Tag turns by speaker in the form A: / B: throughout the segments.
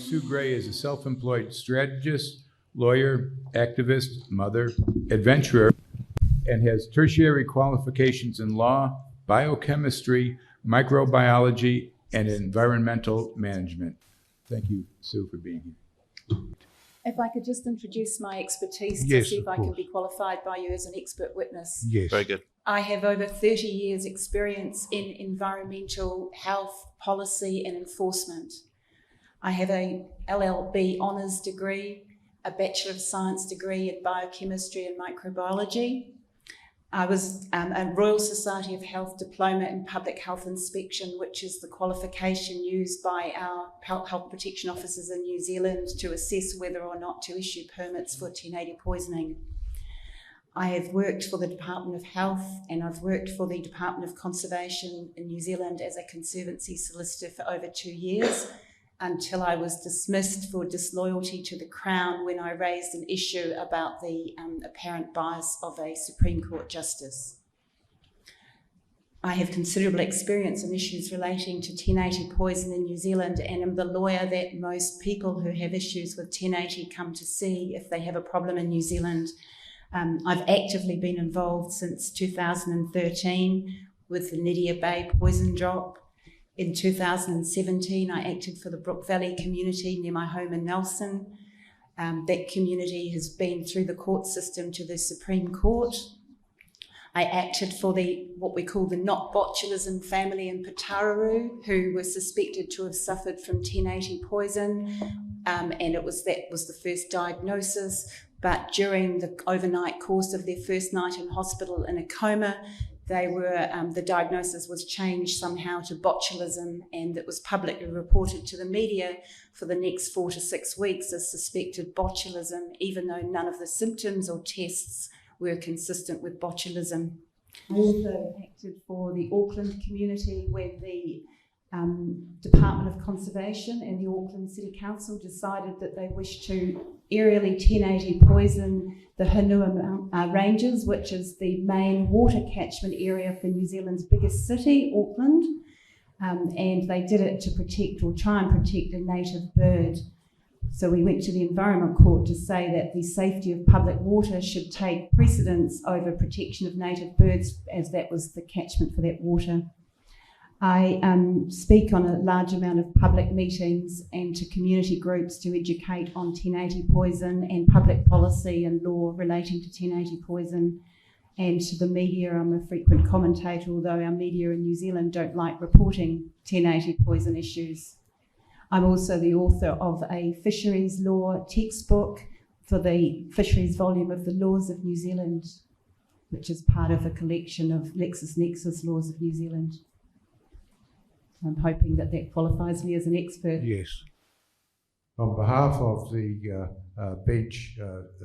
A: Sue Gray is a self-employed strategist, lawyer, activist, mother, adventurer, and has tertiary qualifications in law, biochemistry, microbiology, and environmental management. Thank you, Sue, for being here.
B: If I could just introduce my expertise to
C: Yes,
B: see if
C: of
B: I can
C: course.
B: be qualified by you as an expert witness.
C: Yes.
D: Very good.
B: I have over 30 years experience in environmental health policy and enforcement. I have a LLB honours degree, a Bachelor of Science degree in biochemistry and microbiology. I was a Royal Society of Health diploma in public health inspection, which is the qualification used by our health protection officers in New Zealand to assess whether or not to issue permits for 1080 poisoning. I have worked for the Department of Health and I've worked for the Department of Conservation in New Zealand as a conservancy solicitor for over 2 years, until I was dismissed for disloyalty to the Crown when I raised an issue about the apparent bias of a Supreme Court justice. I have considerable experience in issues relating to 1080 poison in New Zealand and am the lawyer that most people who have issues with 1080 come to see if they have a problem in New Zealand. I've actively been involved since 2013 with the Nydia Bay poison drop. In 2017, I acted for the Brook Valley community near my home in Nelson. That community has been through the court system to the Supreme Court. I acted for what we call the not botulism family in Pataruru, who were suspected to have suffered from 1080 poison, and that was the first diagnosis. But during the overnight course of their first night in hospital in a coma, the diagnosis was changed somehow to botulism, and it was publicly reported to the media for the next 4 to 6 weeks as suspected botulism, even though none of the symptoms or tests were consistent with botulism. I also acted for the Auckland community when the Department of Conservation and the Auckland City Council decided that they wished to aerially 1080 poison the Hanua Ranges, which is the main water catchment area for New Zealand's biggest city, Auckland, and they did it to protect or try and protect a native bird. So we went to the Environment Court to say that the safety of public water should take precedence over protection of native birds, as that was the catchment for that water. I speak on a large amount of public meetings and to community groups to educate on 1080 poison and public policy and law relating to 1080 poison. And to the media, I'm a frequent commentator, although our media in New Zealand don't like reporting 1080 poison issues. I'm also the author of a fisheries law textbook for the fisheries volume of the Laws of New Zealand, which is part of a collection of LexisNexis Laws of New Zealand. I'm hoping that qualifies me as an expert.
C: Yes. On behalf of the bench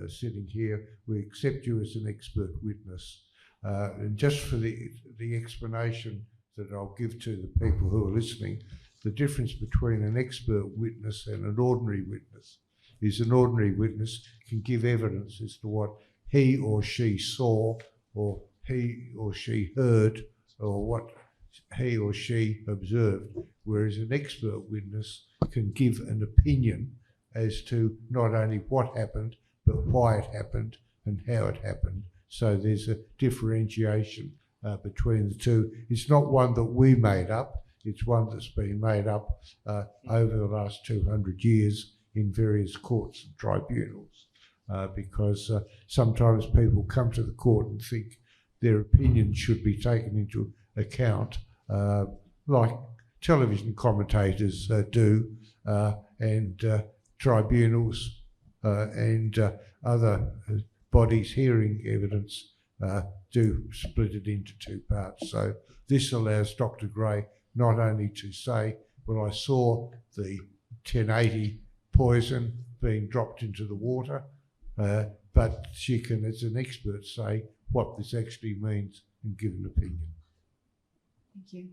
C: sitting here, we accept you as an expert witness. And just for the explanation that I'll give to the people who are listening, the difference between an expert witness and an ordinary witness is an ordinary witness can give evidence as to what he or she saw, or he or she heard, or what he or she observed, whereas an expert witness can give an opinion as to not only what happened, but why it happened and how it happened. So there's a differentiation between the two. It's not one that we made up, it's one that's been made up over the last 200 years in various courts and tribunals, because sometimes people come to the court and think their opinion should be taken into account, like television commentators do, and tribunals and other bodies hearing evidence do split it into two parts. So this allows Dr. Gray not only to say, well, I saw the 1080 poison being dropped into the water, but she can, as an expert, say what this actually means and give an opinion.
B: Thank you.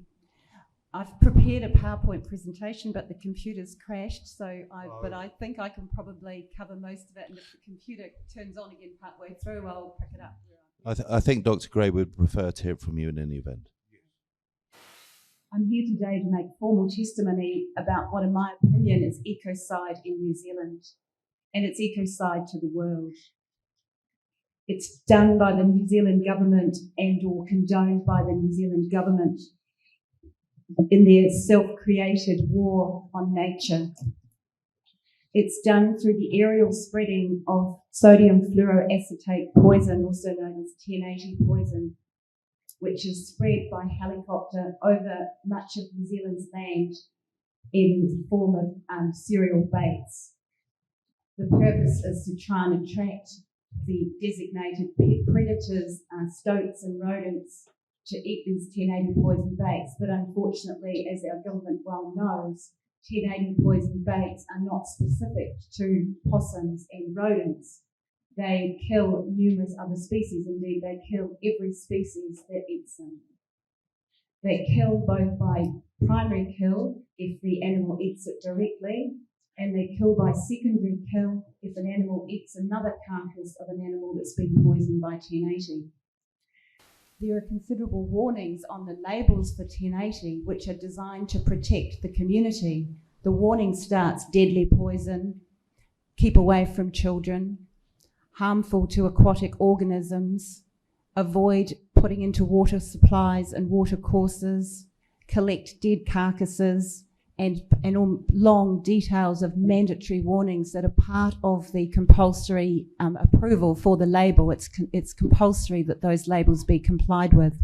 B: I've prepared a PowerPoint presentation, but the computer's crashed, but I think I can probably cover most of it, and if the computer turns on again partway through, I'll pick it up.
D: I think Dr. Gray would prefer to hear from you in any event.
B: I'm here today to make formal testimony about what, in my opinion, is ecocide in New Zealand, and it's ecocide to the world. It's done by the New Zealand government and or condoned by the New Zealand government in their self-created war on nature. It's done through the aerial spreading of sodium fluoroacetate poison, also known as 1080 poison, which is spread by helicopter over much of New Zealand's land in the form of cereal baits. The purpose is to try and attract the designated predators, stoats and rodents, to eat these 1080 poison baits. But unfortunately, as our government well knows, 1080 poison baits are not specific to possums and rodents. They kill numerous other species. Indeed, they kill every species that eats them. They kill both by primary kill if the animal eats it directly, and they kill by secondary kill if an animal eats another carcass of an animal that's been poisoned by 1080. There are considerable warnings on the labels for 1080, which are designed to protect the community. The warning starts: deadly poison, keep away from children, harmful to aquatic organisms, avoid putting into water supplies and water courses, collect dead carcasses, and all long details of mandatory warnings that are part of the compulsory approval for the label. It's compulsory that those labels be complied with.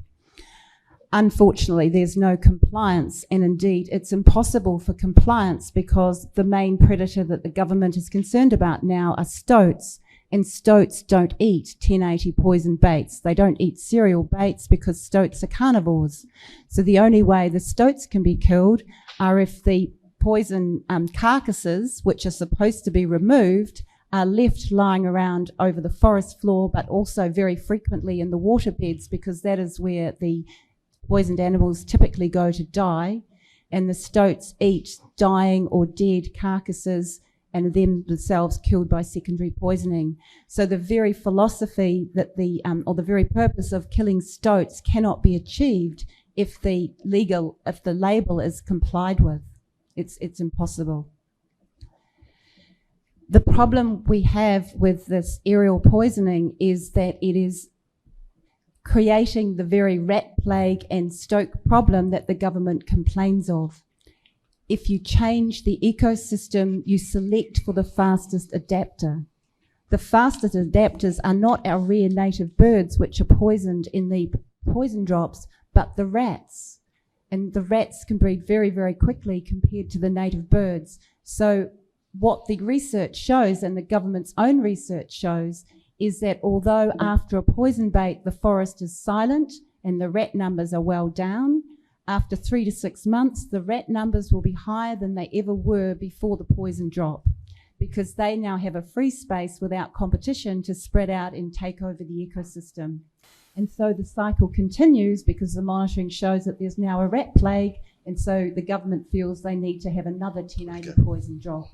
B: Unfortunately, there's no compliance, and indeed it's impossible for compliance because the main predator that the government is concerned about now are stoats, and stoats don't eat 1080 poison baits. They don't eat cereal baits because stoats are carnivores. So the only way the stoats can be killed are if the poison carcasses, which are supposed to be removed, are left lying around over the forest floor, but also very frequently in the waterbeds, because that is where the poisoned animals typically go to die, and the stoats eat dying or dead carcasses and themselves killed by secondary poisoning. So the very philosophy that or the very purpose of killing stoats cannot be achieved if the label is complied with. It's impossible. The problem we have with this aerial poisoning is that it is creating the very rat plague and stoat problem that the government complains of. If you change the ecosystem, you select for the fastest adapter. The fastest adapters are not our rare native birds, which are poisoned in the poison drops, but the rats. And the rats can breed very, very quickly compared to the native birds. So what the research shows, and the government's own research shows, is that although after a poison bait the forest is silent and the rat numbers are well down, after 3 to 6 months the rat numbers will be higher than they ever were before the poison drop, because they now have a free space without competition to spread out and take over the ecosystem. And so the cycle continues because the monitoring shows that there's now a rat plague, and so the government feels they need to have another 1080 poison drop.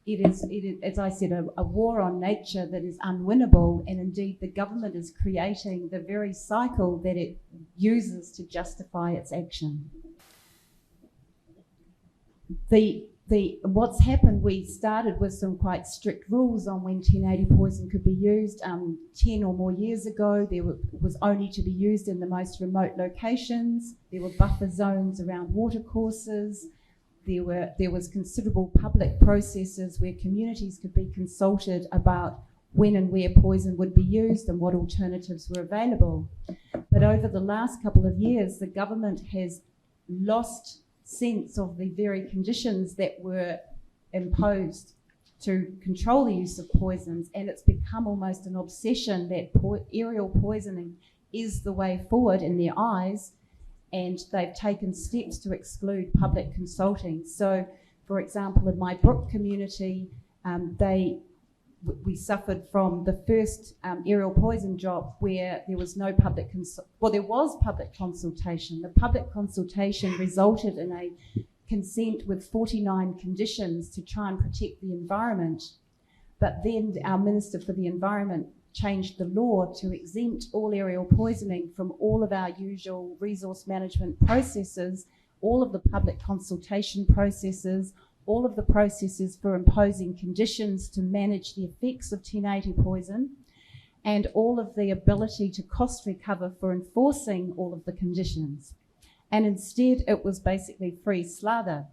B: It is, as I said, a war on nature that is unwinnable, and indeed the government is creating the very cycle that it uses to justify its action. What's happened, we started with some quite strict rules on when 1080 poison could be used. 10 or more years ago, was only to be used in the most remote locations. There were buffer zones around watercourses. There was considerable public processes where communities could be consulted about when and where poison would be used and what alternatives were available. But over the last couple of years, the government has lost sense of the very conditions that were imposed to control the use of poisons, and it's become almost an obsession that aerial poisoning is the way forward in their eyes, and they've taken steps to exclude public consulting. So, for example, in my Brook community, we suffered from the first aerial poison drop where there was no public there was public consultation. The public consultation resulted in a consent with 49 conditions to try and protect the environment. But then our Minister for the Environment changed the law to exempt all aerial poisoning from all of our usual resource management processes, all of the public consultation processes, all of the processes for imposing conditions to manage the effects of 1080 poison, and all of the ability to cost recover for enforcing all of the conditions. And instead, it was basically free slather.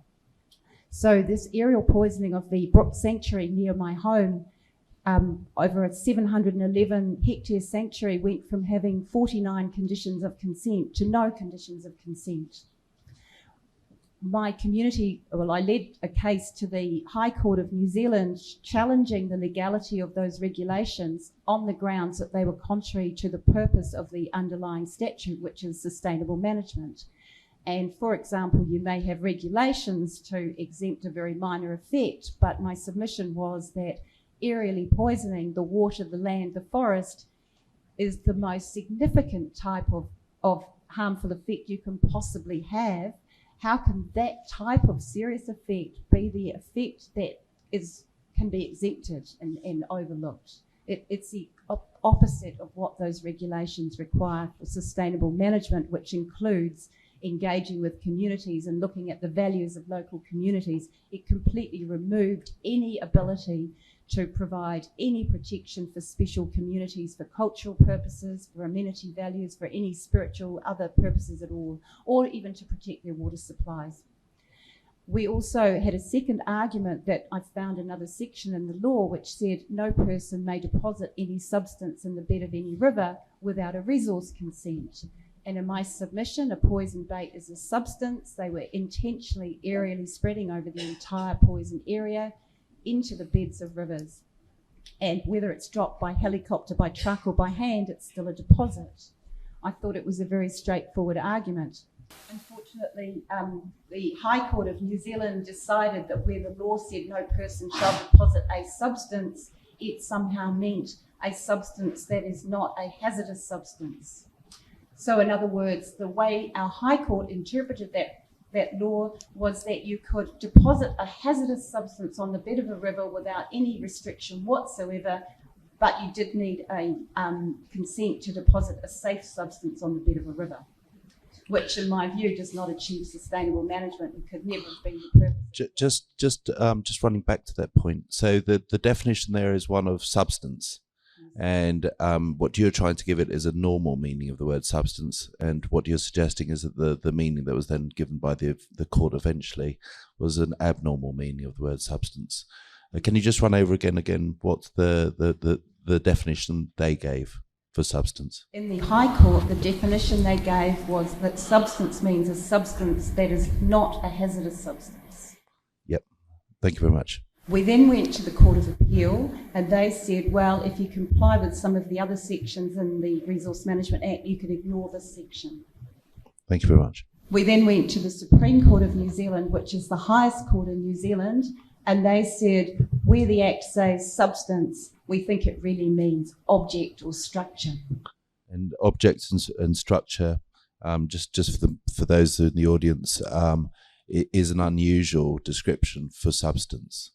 B: So this aerial poisoning of the Brook Sanctuary near my home, over a 711 hectare sanctuary, went from having 49 conditions of consent to no conditions of consent. My community, well, I led a case to the High Court of New Zealand challenging the legality of those regulations on the grounds that they were contrary to the purpose of the underlying statute, which is sustainable management. And for example, you may have regulations to exempt a very minor effect, but my submission was that aerially poisoning the water, the land, the forest is the most significant type of harmful effect you can possibly have. How can that type of serious effect be the effect that can be exempted and overlooked? It's the opposite of what those regulations require for sustainable management, which includes engaging with communities and looking at the values of local communities. It completely removed any ability to provide any protection for special communities, for cultural purposes, for amenity values, for any spiritual other purposes at all, or even to protect their water supplies. We also had a second argument that I found another section in the law which said no person may deposit any substance in the bed of any river without a resource consent. And in my submission, a poison bait is a substance. They were intentionally aerially spreading over the entire poison area into the beds of rivers. And whether it's dropped by helicopter, by truck, or by hand, it's still a deposit. I thought it was a very straightforward argument. Unfortunately, the High Court of New Zealand decided that where the law said no person shall deposit a substance, it somehow meant a substance that is not a hazardous substance. So in other words, the way our High Court interpreted that law was that you could deposit a hazardous substance on the bed of a river without any restriction whatsoever, but you did need a consent to deposit a safe substance on the bed of a river, which in my view does not achieve sustainable management and could never have been the purpose.
D: Just running back to that point. So the definition there is one of substance. And what you're trying to give it is a normal meaning of the word substance, and what you're suggesting is that the meaning that was then given by the court eventually was an abnormal meaning of the word substance. Can you just run over again what the definition they gave for substance?
B: In the High Court, the definition they gave was that substance means a substance that is not a hazardous substance.
D: Yep. Thank you very much.
B: We then went to the Court of Appeal, and they said, well, if you comply with some of the other sections in the Resource Management Act, you could ignore this section.
D: Thank you very much.
B: We then went to the Supreme Court of New Zealand, which is the highest court in New Zealand, and they said, where the Act says substance, we think it really means object or structure.
D: And objects and structure, just for those in the audience, it is an unusual description for substance.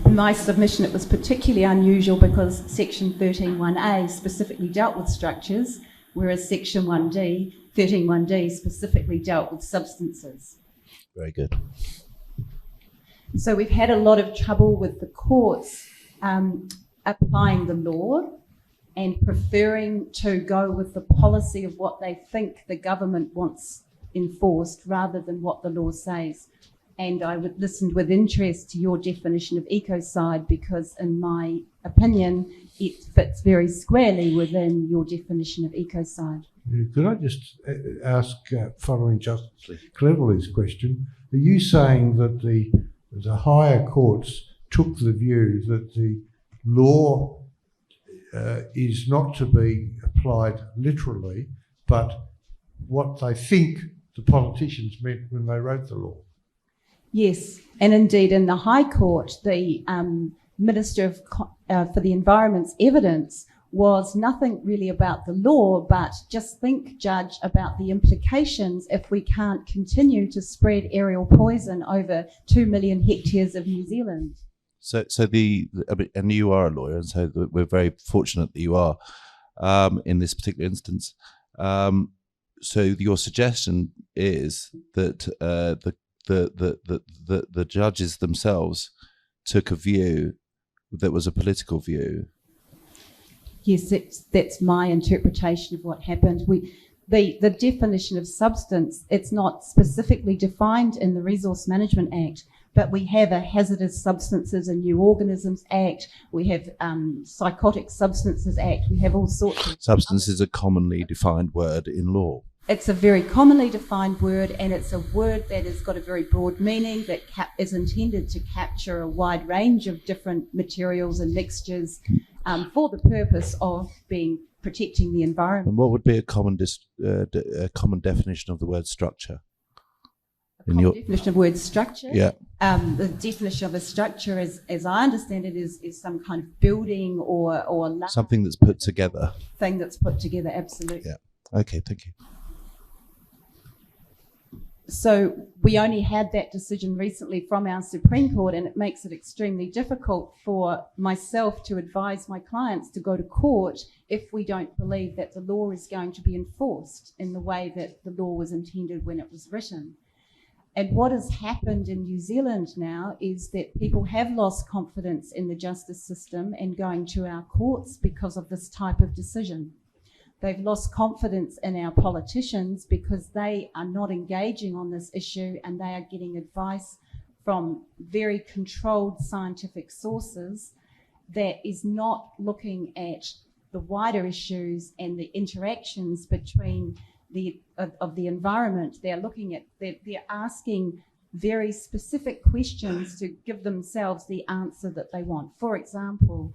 B: In my submission, it was particularly unusual because Section 13.1a specifically dealt with structures, whereas Section 1D, 13.1d specifically dealt with substances.
D: Very good.
B: So we've had a lot of trouble with the courts applying the law and preferring to go with the policy of what they think the government wants enforced rather than what the law says. And I listened with interest to your definition of ecocide because, in my opinion, it fits very squarely within your definition of ecocide.
C: Could I just ask, following Justice Cleverly's question, are you saying that the higher courts took the view that the law is not to be applied literally, but what they think the politicians meant when they wrote the law?
B: Yes, and indeed in the High Court, the Minister for the Environment's evidence was nothing really about the law, but just think, Judge, about the implications if we can't continue to spread aerial poison over 2 million hectares of New Zealand.
D: So and you are a lawyer, and so we're very fortunate that you are in this particular instance. so your suggestion is that the judges themselves took a view that was a political view.
E: Yes, that's my interpretation of what happened. The definition of substance, it's not specifically defined in the Resource Management Act, but we have a Hazardous Substances and New Organisms Act, we have Psychotic Substances Act, we have all sorts of...
D: Substance is a commonly defined word in law.
E: It's a very commonly defined word, and it's a word that has got a very broad meaning that is intended to capture a wide range of different materials and mixtures for the purpose of protecting the environment.
D: And what would be a common definition of the word structure?
E: Definition of word structure?
D: Yeah.
E: The definition of a structure, as I understand it, is some kind of building or
D: something that's put together.
E: Thing that's put together, absolutely.
D: Yeah. Okay, thank you.
E: So we only had that decision recently from our Supreme Court, and it makes it extremely difficult for myself to advise my clients to go to court if we don't believe that the law is going to be enforced in the way that the law was intended when it was written. And what has happened in New Zealand now is that people have lost confidence in the justice system and going to our courts because of this type of decision. They've lost confidence in our politicians because they are not engaging on this issue, and they are getting advice from very controlled scientific sources that is not looking at the wider issues and the interactions between the environment. They're asking very specific questions to give themselves the answer that they want. For example,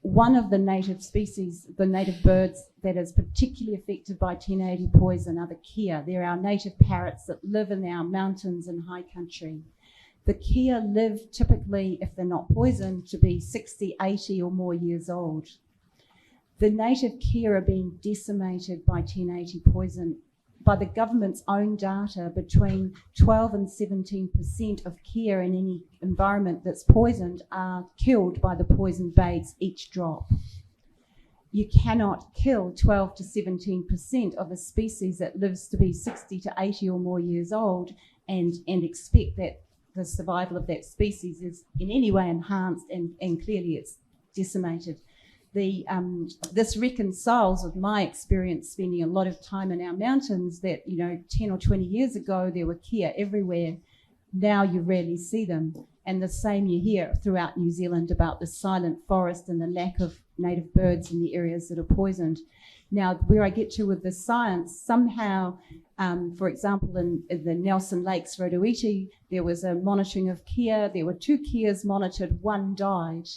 E: one of the native species, the native birds that is particularly affected by 1080 poison are the kea. They're our native parrots that live in our mountains and high country. The kea live typically, if they're not poisoned, to be 60, 80 or more years old. The native kea are being decimated by 1080 poison. By the government's own data, between 12 and 17% of kea in any environment that's poisoned are killed by the poison baits each drop. You cannot kill 12 to 17% of a species that lives to be 60 to 80 or more years old and expect that the survival of that species is in any way enhanced, and clearly it's decimated. This reconciles with my experience spending a lot of time in our mountains that, 10 or 20 years ago, there were kea everywhere. Now you rarely see them. And the same you hear throughout New Zealand about the silent forest and the lack of native birds in the areas that are poisoned. Now, where I get to with the science, somehow, for example, in the Nelson Lakes, Rotoiti, there was a monitoring of kea. There were 2 keas monitored, 1 died.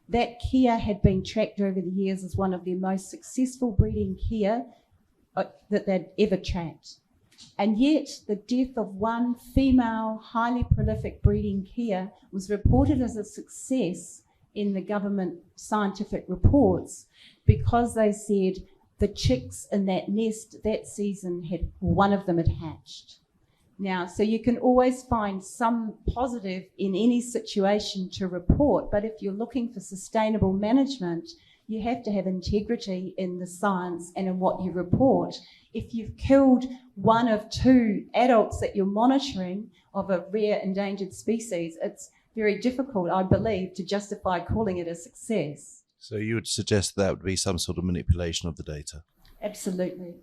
E: That kea had been tracked over the years as one of the most successful breeding kea that they'd ever tracked. And yet the death of 1 female, highly prolific breeding kea was reported as a success in the government scientific reports because they said the chicks in that nest that season one of them had hatched. Now, so you can always find some positive in any situation to report, but if you're looking for sustainable management, you have to have integrity in the science and in what you report. If you've killed 1 of 2 adults that you're monitoring of a rare endangered species, it's very difficult, I believe, to justify calling it a success.
D: So you would suggest that would be some sort of manipulation of the data?
E: Absolutely.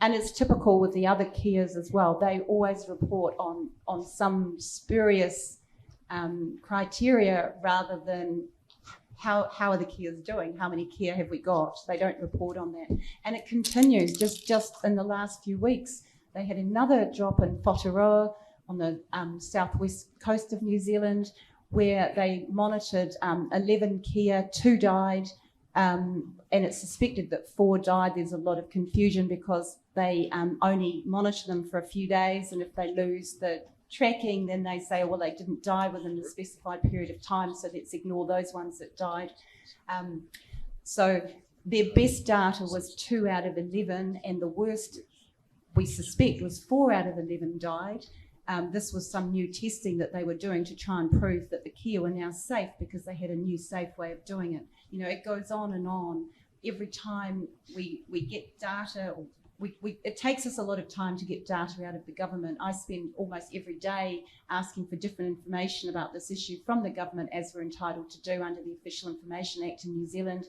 E: And it's typical with the other keas as well. They always report on some spurious criteria rather than how are the keas doing, how many kea have we got. They don't report on that. And it continues. Just in the last few weeks, they had another drop in Aotearoa on the southwest coast of New Zealand where they monitored 11 kea, 2 died, and it's suspected that 4 died. There's a lot of confusion because they only monitor them for a few days, and if they lose the tracking, then they say, well, they didn't die within the specified period of time, so let's ignore those ones that died. So their best data was 2 out of 11, and the worst we suspect was 4 out of 11 died. This was some new testing that they were doing to try and prove that the kea were now safe because they had a new safe way of doing it. It goes on and on. Every time we get data it takes us a lot of time to get data out of the government. I spend almost every day asking for different information about this issue from the government, as we're entitled to do under the Official Information Act in New Zealand.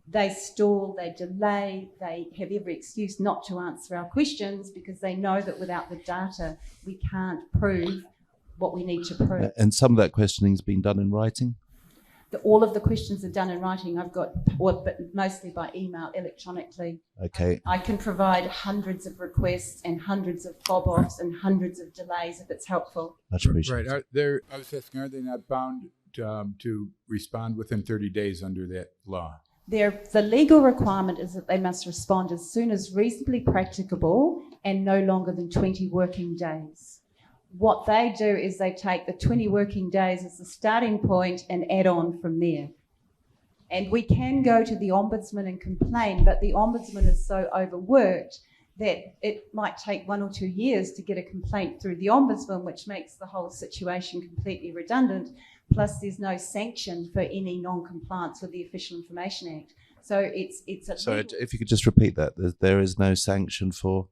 E: They stall, they delay, they have every excuse not to answer our questions because they know that without the data, we can't prove what we need to prove.
D: And some of that questioning has been done in writing?
E: All of the questions are done in writing. I've got, but mostly by email, electronically.
D: Okay.
E: I can provide hundreds of requests and hundreds of fob-offs and hundreds of delays if it's helpful.
D: Much appreciated.
A: Right. I was asking, are they not bound to respond within 30 days under that law?
E: The legal requirement is that they must respond as soon as reasonably practicable and no longer than 20 working days. What they do is they take the 20 working days as the starting point and add on from there. And we can go to the Ombudsman and complain, but the Ombudsman is so overworked that it might take 1 or 2 years to get a complaint through the Ombudsman, which makes the whole situation completely redundant. Plus, there's no sanction for any non-compliance with the Official Information Act. So it's a
D: Sorry, if you could just repeat that. There is no sanction for...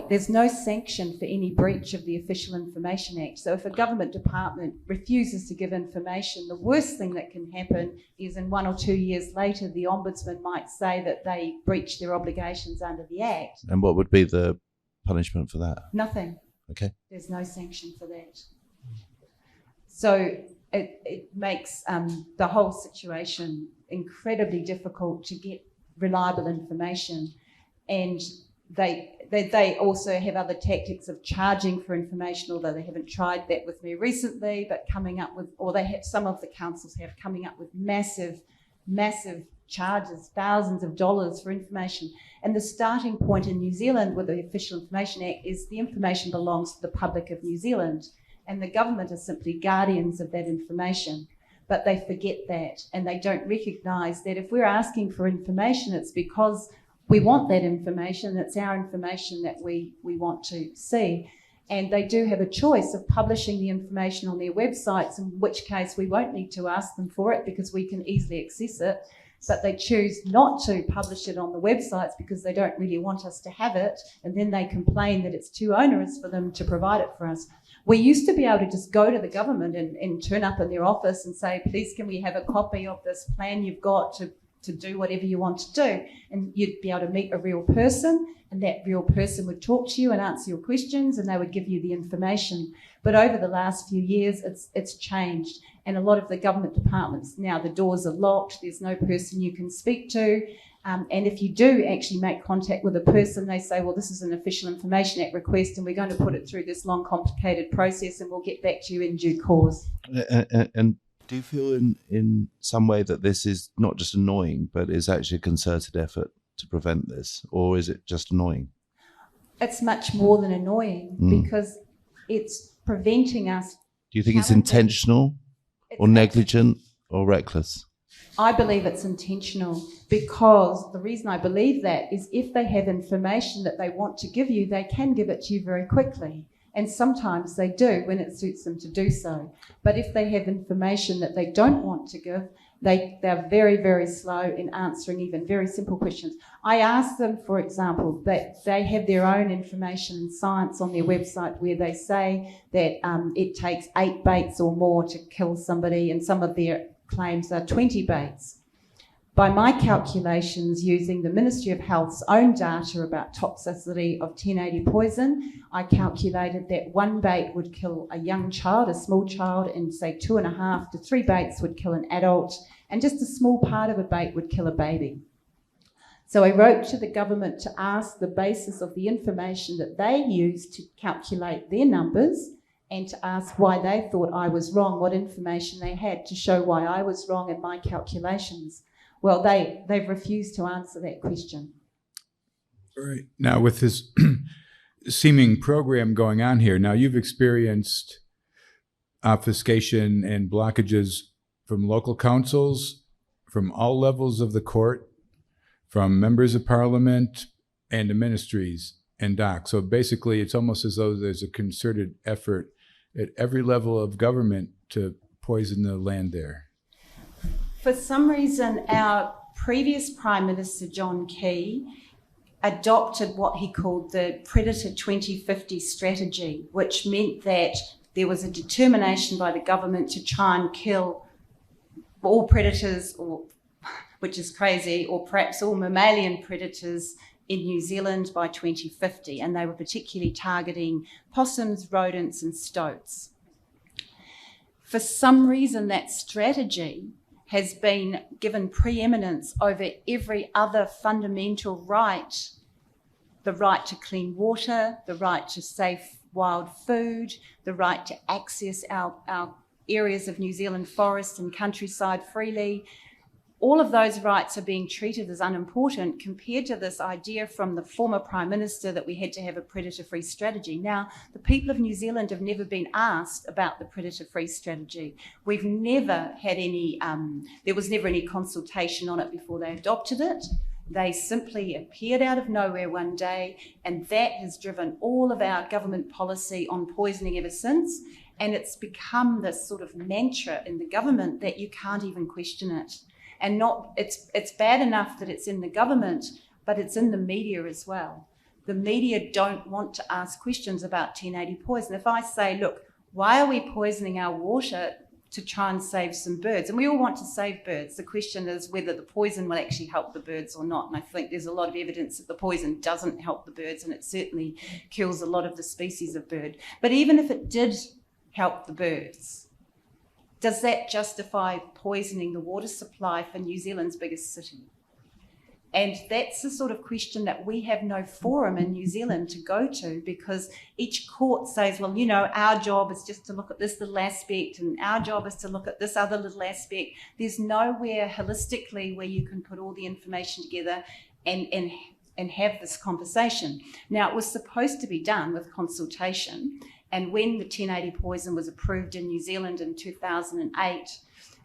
E: There's no sanction for any breach of the Official Information Act. So if a government department refuses to give information, the worst thing that can happen is in 1 or 2 years later, the Ombudsman might say that they breached their obligations under the Act.
D: And what would be the punishment for that?
E: Nothing.
D: Okay.
E: There's no sanction for that. So it makes the whole situation incredibly difficult to get reliable information. And they also have other tactics of charging for information, although they haven't tried that with me recently, but coming up with, or they have, some of the councils have coming up with massive charges, thousands of dollars for information. And the starting point in New Zealand with the Official Information Act is the information belongs to the public of New Zealand, and the government are simply guardians of that information. But they forget that, and they don't recognise that if we're asking for information, it's because we want that information. It's our information that we want to see. And they do have a choice of publishing the information on their websites, in which case we won't need to ask them for it because we can easily access it. But they choose not to publish it on the websites because they don't really want us to have it. And then they complain that it's too onerous for them to provide it for us. We used to be able to just go to the government and turn up in their office and say, please, can we have a copy of this plan you've got to do whatever you want to do, and you'd be able to meet a real person, and that real person would talk to you and answer your questions, and they would give you the information. But over the last few years, it's changed, and a lot of the government departments now, the doors are locked. There's no person you can speak to, and if you do actually make contact with a person, they say, well, this is an Official Information Act request, and we're going to put it through this long, complicated process, and we'll get back to you in due course.
D: And do you feel in some way that this is not just annoying, but is actually a concerted effort to prevent this? Or is it just annoying?
E: It's much more than annoying because it's preventing us.
D: Do you think it's intentional or negligent or reckless?
E: I believe it's intentional, because the reason I believe that is if they have information that they want to give you, they can give it to you very quickly. And sometimes they do when it suits them to do so. But if they have information that they don't want to give, they're very, very slow in answering even very simple questions. I ask them, for example, that they have their own information and science on their website where they say that it takes 8 baits or more to kill somebody, and some of their claims are 20 baits. By my calculations, using the Ministry of Health's own data about toxicity of 1080 poison, I calculated that 1 bait would kill a young child, a small child, and say 2.5 to 3 baits would kill an adult, and just a small part of a bait would kill a baby. So I wrote to the government to ask the basis of the information that they used to calculate their numbers, and to ask why they thought I was wrong, what information they had to show why I was wrong in my calculations. Well, they've refused to answer that question.
A: All right. Now, with this seeming program going on here, now you've experienced obfuscation and blockages from local councils, from all levels of the court, from members of parliament and the ministries and DOC. So basically, it's almost as though there's a concerted effort at every level of government to poison the land there.
E: For some reason, our previous Prime Minister, John Key,
B: adopted what he called the Predator 2050 strategy, which meant that there was a determination by the government to try and kill all predators, or, which is crazy, or perhaps all mammalian predators in New Zealand by 2050. And they were particularly targeting possums, rodents, and stoats. For some reason, that strategy has been given preeminence over every other fundamental right: the right to clean water, the right to safe wild food, the right to access our areas of New Zealand forests and countryside freely. All of those rights are being treated as unimportant compared to this idea from the former Prime Minister that we had to have a predator-free strategy. Now, the people of New Zealand have never been asked about the predator-free strategy. We've never had any, there was never any consultation on it before they adopted it. They simply appeared out of nowhere one day, and that has driven all of our government policy on poisoning ever since. And it's become this sort of mantra in the government that you can't even question it. And it's bad enough that it's in the government, but it's in the media as well. The media don't want to ask questions about 1080 poison. If I say, look, why are we poisoning our water to try and save some birds? And we all want to save birds. The question is whether the poison will actually help the birds or not. And I think there's a lot of evidence that the poison doesn't help the birds, and it certainly kills a lot of the species of bird. But even if it did help the birds, does that justify poisoning the water supply for New Zealand's biggest city? And that's the sort of question that we have no forum in New Zealand to go to, because each court says, well, you know, our job is just to look at this little aspect, and our job is to look at this other little aspect. There's nowhere holistically where you can put all the information together and have this conversation. Now, it was supposed to be done with consultation. And when the 1080 poison was approved in New Zealand in 2008,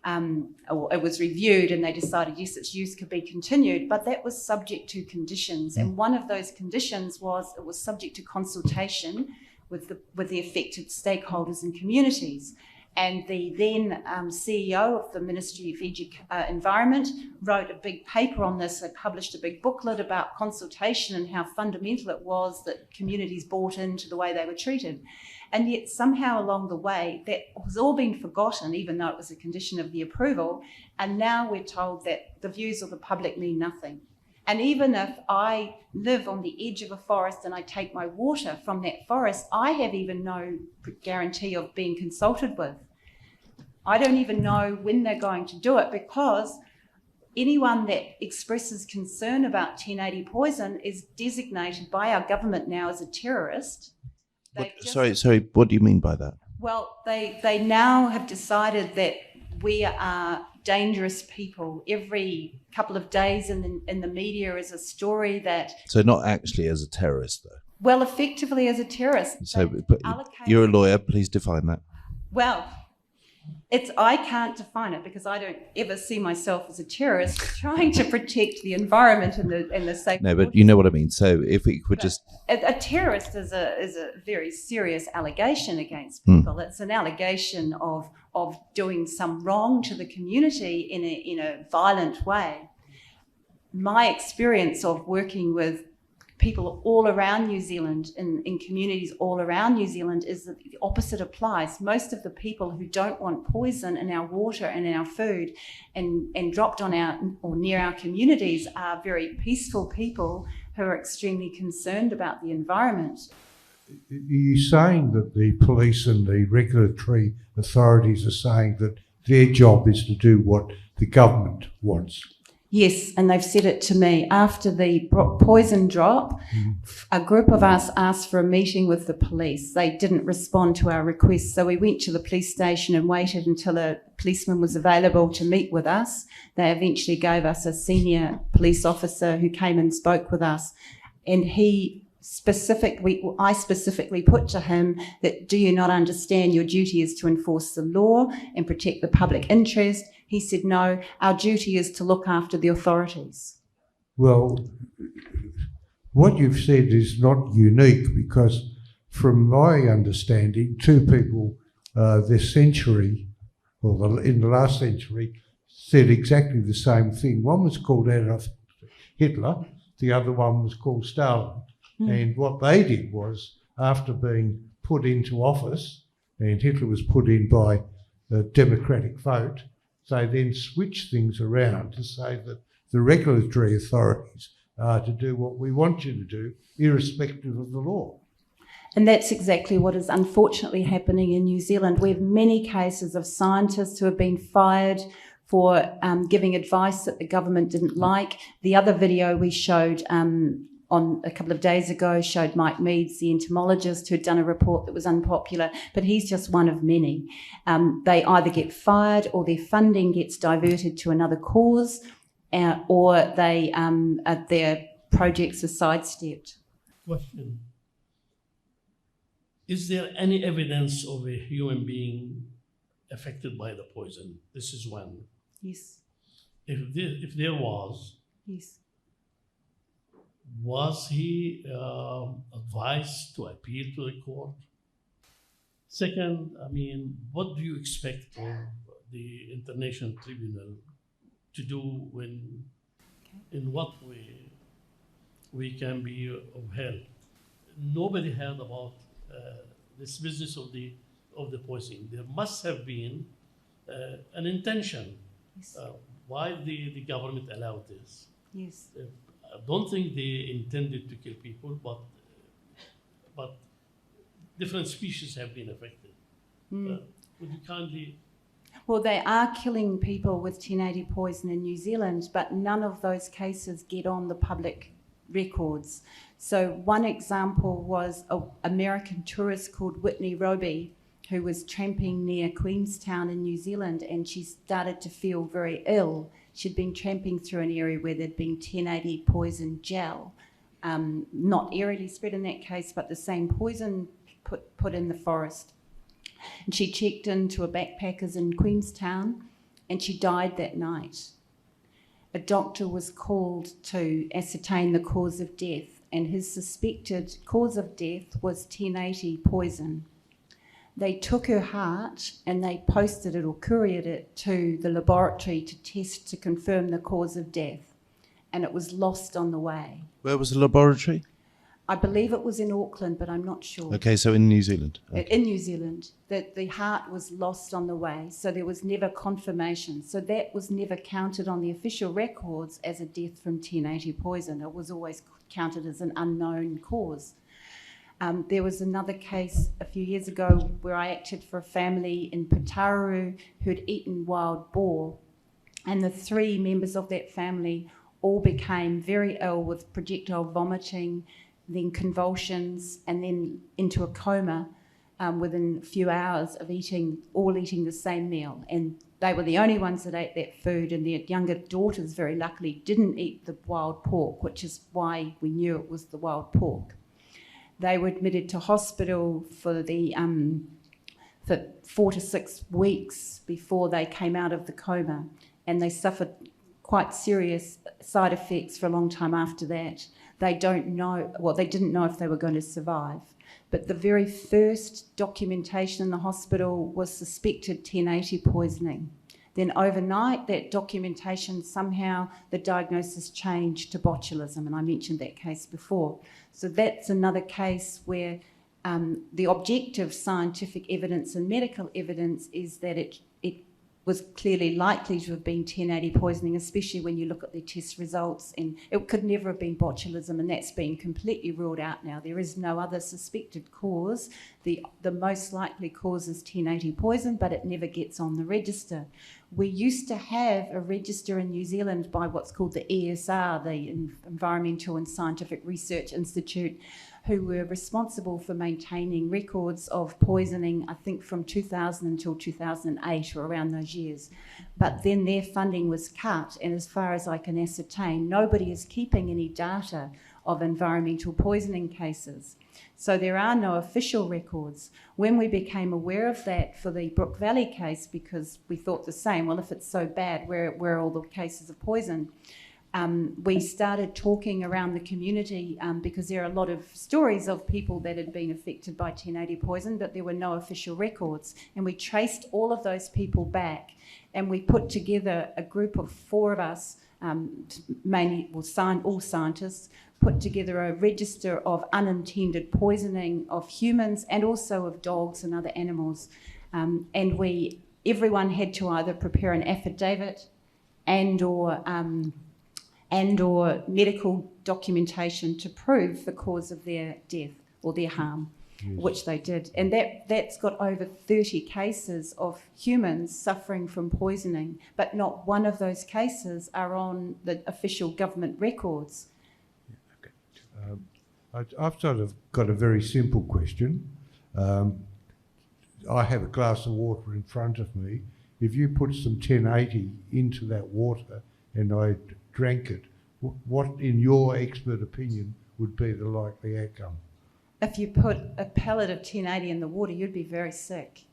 B: it was reviewed and they decided, yes, its use could be continued, but that was subject to conditions. And one of those conditions was it was subject to consultation with the affected stakeholders and communities. And the then CEO of the Ministry of Environment wrote a big paper on this. They published a big booklet about consultation and how fundamental it was that communities bought into the way they were treated. And yet somehow along the way, that has all been forgotten, even though it was a condition of the approval. And now we're told that the views of the public mean nothing. And even if I live on the edge of a forest and I take my water from that forest, I have even no guarantee of being consulted with. I don't even know when they're going to do it, because anyone that expresses concern about 1080 poison is designated by our government now as a terrorist.
D: Sorry, what do you mean by that?
B: Well, they now have decided that we are dangerous people. Every couple of days in the media is a story that...
D: So not actually as a terrorist, though?
B: Well, effectively as a terrorist.
D: So but you're a lawyer, please define that.
B: Well, I can't define it, because I don't ever see myself as a terrorist trying to protect the environment and the safety.
D: No, but you know what I mean. So if we could just...
B: A terrorist is a very serious allegation against people. It's an allegation of doing some wrong to the community in a violent way. My experience of working with people all around New Zealand, in communities all around New Zealand, is that the opposite applies. Most of the people who don't want poison in our water and in our food and dropped on our or near our communities are very peaceful people who are extremely concerned about the environment.
C: Are you saying that the police and the regulatory authorities are saying that their job is to do what the government wants?
B: Yes, and they've said it to me. After the poison drop, a group of us asked for a meeting with the police. They didn't respond to our request, so we went to the police station and waited until a policeman was available to meet with us. They eventually gave us a senior police officer who came and spoke with us, and I specifically put to him that, do you not understand your duty is to enforce the law and protect the public interest? He said, no, our duty is to look after the authorities.
C: Well, what you've said is not unique, because from my understanding, two people this century, or in the last century, said exactly the same thing. One was called Adolf Hitler, the other one was called Stalin. And what they did was, after being put into office, and Hitler was put in by a democratic vote, they then switched things around to say that the regulatory authorities are to do what we want you to do, irrespective of the law.
E: And that's exactly what is unfortunately happening in New Zealand. We have many cases of scientists who have been fired for giving advice that the government didn't like. The other video we showed on a couple of days ago showed Mike Meads, the entomologist, who'd done a report that was unpopular, but he's just one of many. They either get fired or their funding gets diverted to another cause, or their projects are sidestepped.
F: Question. Is there any evidence of a human being affected by the poison? This is one.
E: Yes.
F: If there was,
E: Yes.
F: was he advised to appeal to the court? Second, I mean, what do you expect of the International Tribunal to do when, in what way we can be of help? Nobody heard about this business of the poisoning. There must have been an intention.
E: Yes.
F: Why the government allowed this?
E: Yes.
F: I don't think they intended to kill people, but different species have been affected. Would you kindly?
E: Well, they are killing people with 1080 poison in New Zealand, but none of those cases get on the public records. So one example was an American tourist called Whitney Roby, who was tramping near Queenstown in New Zealand, and she started to feel very ill. She'd been tramping through an area where there'd been 1080 poison gel, not aerially spread in that case, but the same poison put in the forest. And she checked into a backpackers in Queenstown, and she died that night. A doctor was called to ascertain the cause of death, and his suspected cause of death was 1080 poison. They took her heart and they posted it or couriered it to the laboratory to test to confirm the cause of death, and it was lost on the way.
D: Where was the laboratory?
E: I believe it was in Auckland, but I'm not sure.
D: Okay, so in New Zealand. Okay.
E: In New Zealand, that the heart was lost on the way, so there was never confirmation. So that was never counted on the official records as a death from 1080 poison. It was always counted as an unknown cause. There was another case a few years ago where I acted for a family in Pataru who'd eaten wild boar, and the 3 members of that family all became very ill with projectile vomiting, then convulsions, and then into a coma within a few hours of all eating the same meal. And they were the only ones that ate that food, and their younger daughters, very luckily, didn't eat the wild pork, which is why we knew it was the wild pork. They were admitted to hospital for 4 to 6 weeks before they came out of the coma, and they suffered quite serious side effects for a long time after that. They didn't know if they were going to survive. But the very first documentation in the hospital was suspected 1080 poisoning. Then overnight, that documentation, somehow the diagnosis changed to botulism, and I mentioned that case before. So that's another case where the objective scientific evidence and medical evidence is that it was clearly likely to have been 1080 poisoning, especially when you look at the test results, and it could never have been botulism, and that's been completely ruled out now. There is no other suspected cause. The most likely cause is 1080 poison, but it never gets on the register. We used to have a register in New Zealand by what's called the ESR, the Environmental and Scientific Research Institute, who were responsible for maintaining records of poisoning, I think from 2000 until 2008 or around those years. But then their funding was cut, and as far as I can ascertain, nobody is keeping any data of environmental poisoning cases. So there are no official records. When we became aware of that for the Brook Valley case, because we thought the same, well, if it's so bad, where are all the cases of poison? We started talking around the community because there are a lot of stories of people that had been affected by 1080 poison, but there were no official records. And we traced all of those people back, and we put together a group of 4 of us mainly, all scientists, put together a register of unintended poisoning of humans and also of dogs and other animals. And everyone had to either prepare an affidavit and/or medical documentation to prove the cause of their death or their harm, which they did. And that's got over 30 cases of humans suffering from poisoning, but not one of those cases are on the official government records.
C: I've sort of got a very simple question. I have a glass of water in front of me. If you put some 1080 into that water and I drank it, what, in your expert opinion, would be the likely outcome?
E: If you put a pellet of 1080 in the water, you'd be very sick.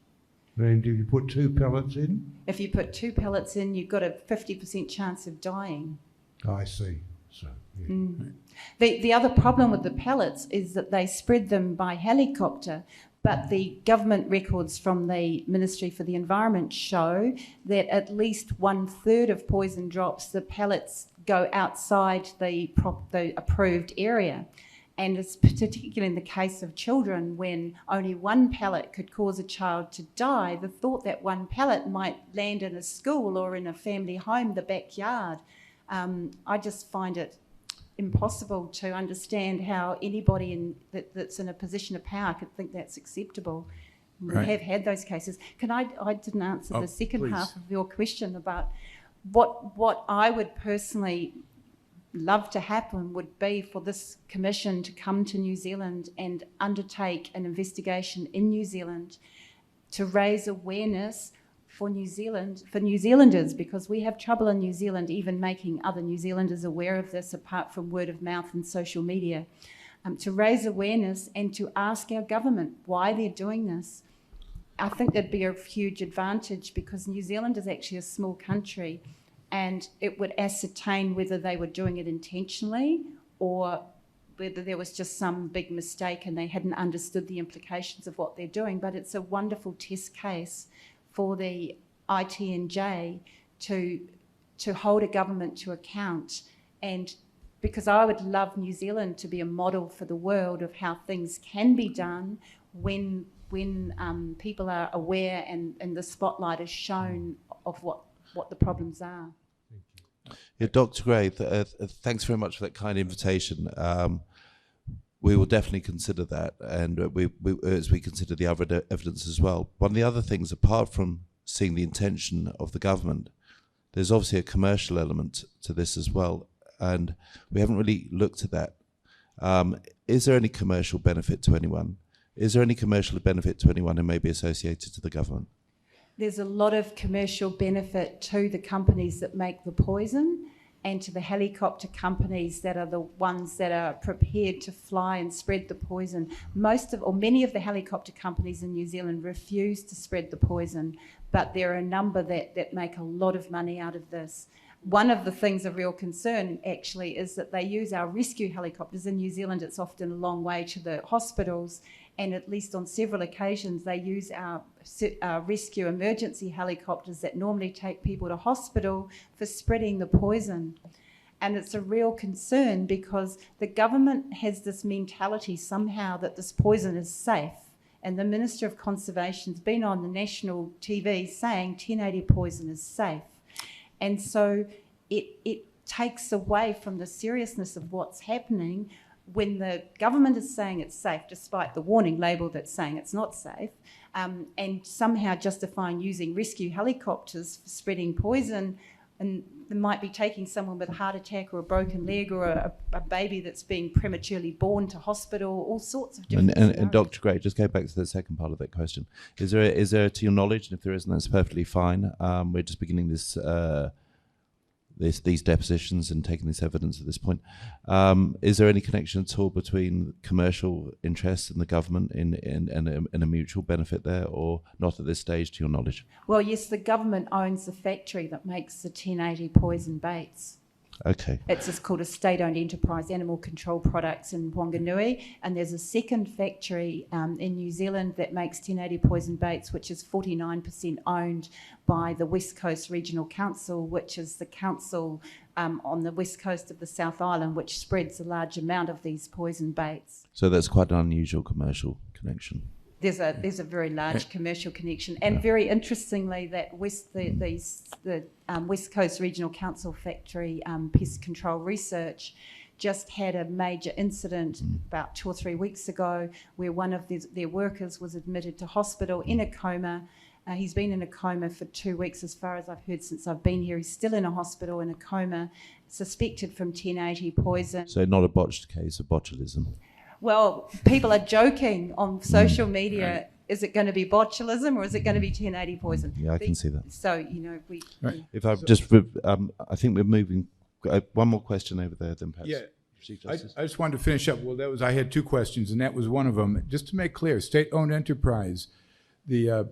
C: And if you put 2 pellets in?
E: If you put 2 pellets in, you've got a 50% chance of dying.
C: I see. So, yeah.
E: The other problem with the pellets is that they spread them by helicopter, but the government records from the Ministry for the Environment show that at least 1/3 of poison drops, the pellets go outside the approved area. And it's particularly in the case of children, when only 1 pellet could cause a child to die, the thought that 1 pellet might land in a school or in a family home, the backyard, I just find it impossible to understand how anybody that's in a position of power could think that's acceptable. We have had those cases. I didn't answer the second half of your question about what I would personally love to happen would be for this commission to come to New Zealand and undertake an investigation in New Zealand to raise awareness for New Zealand, for New Zealanders, because we have trouble in New Zealand even making other New Zealanders aware of this, apart from word of mouth and social media, to raise awareness and to ask our government why they're doing this. I think that'd be a huge advantage, because New Zealand is actually a small country, and it would ascertain whether they were doing it intentionally or whether there was just some big mistake and they hadn't understood the implications of what they're doing. But it's a wonderful test case for the ITNJ to hold a government to account. And because I would love New Zealand to be a model for the world of how things can be done when people are aware and the spotlight is shown of what the problems are.
D: Yeah, Dr. Gray, thanks very much for that kind invitation. We will definitely consider that, and as we consider the other evidence as well. One of the other things, apart from seeing the intention of the government, there's obviously a commercial element to this as well, and we haven't really looked at that. Is there any commercial benefit to anyone? Is there any commercial benefit to anyone who may be associated to the government?
E: There's a lot of commercial benefit to the companies that make the poison and to the helicopter companies that are the ones that are prepared to fly and spread the poison. Many of the helicopter companies in New Zealand refuse to spread the poison, but there are a number that make a lot of money out of this. One of the things of real concern, actually, is that they use our rescue helicopters. In New Zealand, it's often a long way to the hospitals, and at least on several occasions, they use our rescue emergency helicopters that normally take people to hospital for spreading the poison. And it's a real concern, because the government has this mentality somehow that this poison is safe. And the Minister of Conservation's been on the national TV saying 1080 poison is safe. And so it takes away from the seriousness of what's happening when the government is saying it's safe, despite the warning label that's saying it's not safe, and somehow justifying using rescue helicopters for spreading poison. And they might be taking someone with a heart attack or a broken leg or a baby that's being prematurely born to hospital, all sorts of different
D: and Dr. Gray, just go back to the second part of that question. Is there, to your knowledge, and if there isn't, that's perfectly fine. We're just beginning these depositions and taking this evidence at this point. Is there any connection at all between commercial interests and the government in a mutual benefit there, or not at this stage, to your knowledge?
E: Well, yes, the government owns the factory that makes the 1080 poison baits.
D: Okay.
E: It's just called a state-owned enterprise, Animal Control Products in Wanganui, and there's a second factory in New Zealand that makes 1080 poison baits, which is 49% owned by the West Coast Regional Council, which is the council on the west coast of the South Island, which spreads a large amount of these poison baits.
D: So that's quite an unusual commercial connection.
E: There's a very large commercial connection, and very interestingly, that West Coast Regional Council factory, Pest Control Research, just had a major incident about 2 or 3 weeks ago, where one of their workers was admitted to hospital in a coma. He's been in a coma for 2 weeks, as far as I've heard since I've been here. He's still in a hospital in a coma, suspected from 1080 poison.
D: So not a botched case of botulism.
E: Well, people are joking on social media. Is it going to be botulism or is it going to be 1080 poison?
D: Yeah, I can see that.
E: So, you know, we...
A: Right.
D: If I I think we're moving. One more question over there, then perhaps.
A: Yeah.
D: Chief
A: I
D: Justice.
A: just wanted to finish up. Well, I had 2 questions, and that was one of them. Just to make clear, state-owned enterprise, the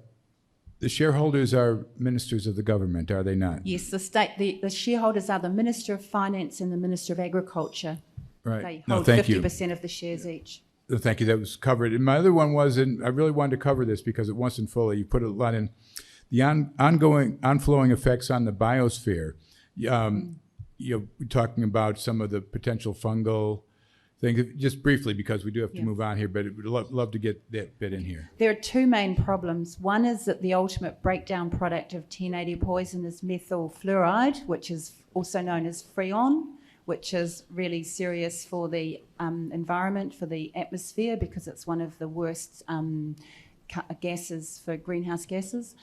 A: shareholders are ministers of the government, are they not?
E: Yes, the shareholders are the Minister of Finance and the Minister of Agriculture.
A: Right.
E: They
A: No,
E: hold
A: thank you.
E: 50% of the shares each.
A: Thank you. That was covered. And my other one was, and I really wanted to cover this because it wasn't fully. You put a lot in the onflowing effects on the biosphere. You're talking about some of the potential fungal things, just briefly, because we do have to move on here. But we'd love to get that bit in here.
E: There are 2 main problems. One is that the ultimate breakdown product of 1080 poison is methyl fluoride, which is also known as freon, which is really serious for the environment, for the atmosphere, because it's one of the worst gases for greenhouse gases.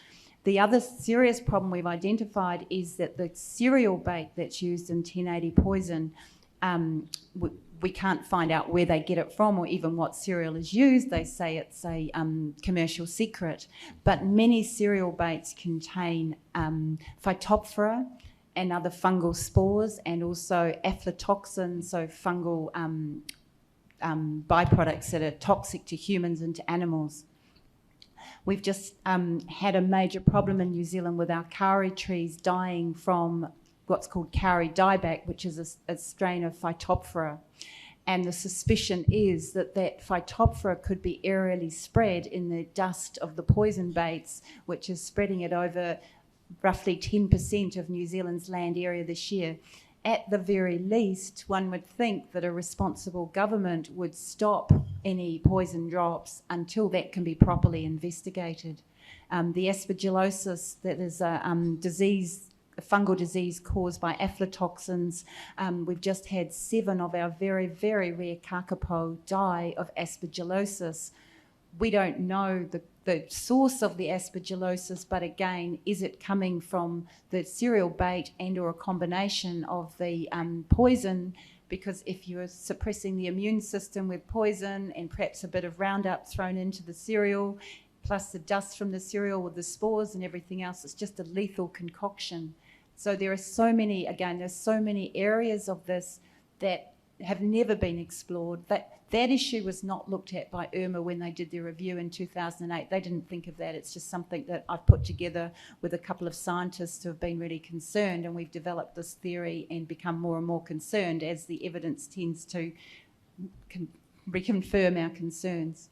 E: The other serious problem we've identified is that the cereal bait that's used in 1080 poison, we can't find out where they get it from or even what cereal is used. They say it's a commercial secret. But many cereal baits contain phytophthora and other fungal spores, and also aflatoxins, so fungal byproducts that are toxic to humans and to animals. We've just had a major problem in New Zealand with our kauri trees dying from what's called kauri dieback, which is a strain of phytophthora. And the suspicion is that phytophthora could be aerially spread in the dust of the poison baits, which is spreading it over roughly 10% of New Zealand's land area this year. At the very least, one would think that a responsible government would stop any poison drops until that can be properly investigated. The aspergillosis, that is a fungal disease caused by aflatoxins. We've just had 7 of our very, very rare kakapo die of aspergillosis. We don't know the source of the aspergillosis, but again, is it coming from the cereal bait and or a combination of the poison? Because if you're suppressing the immune system with poison and perhaps a bit of Roundup thrown into the cereal, plus the dust from the cereal with the spores and everything else, it's just a lethal concoction. So there are so many, again, there's so many areas of this that have never been explored. That issue was not looked at by IRMA when they did their review in 2008. They didn't think of that. It's just something that I've put together with a couple of scientists who have been really concerned, and we've developed this theory and become more and more concerned as the evidence tends to reconfirm our concerns.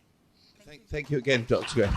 D: Thank you again, Dr. Gray.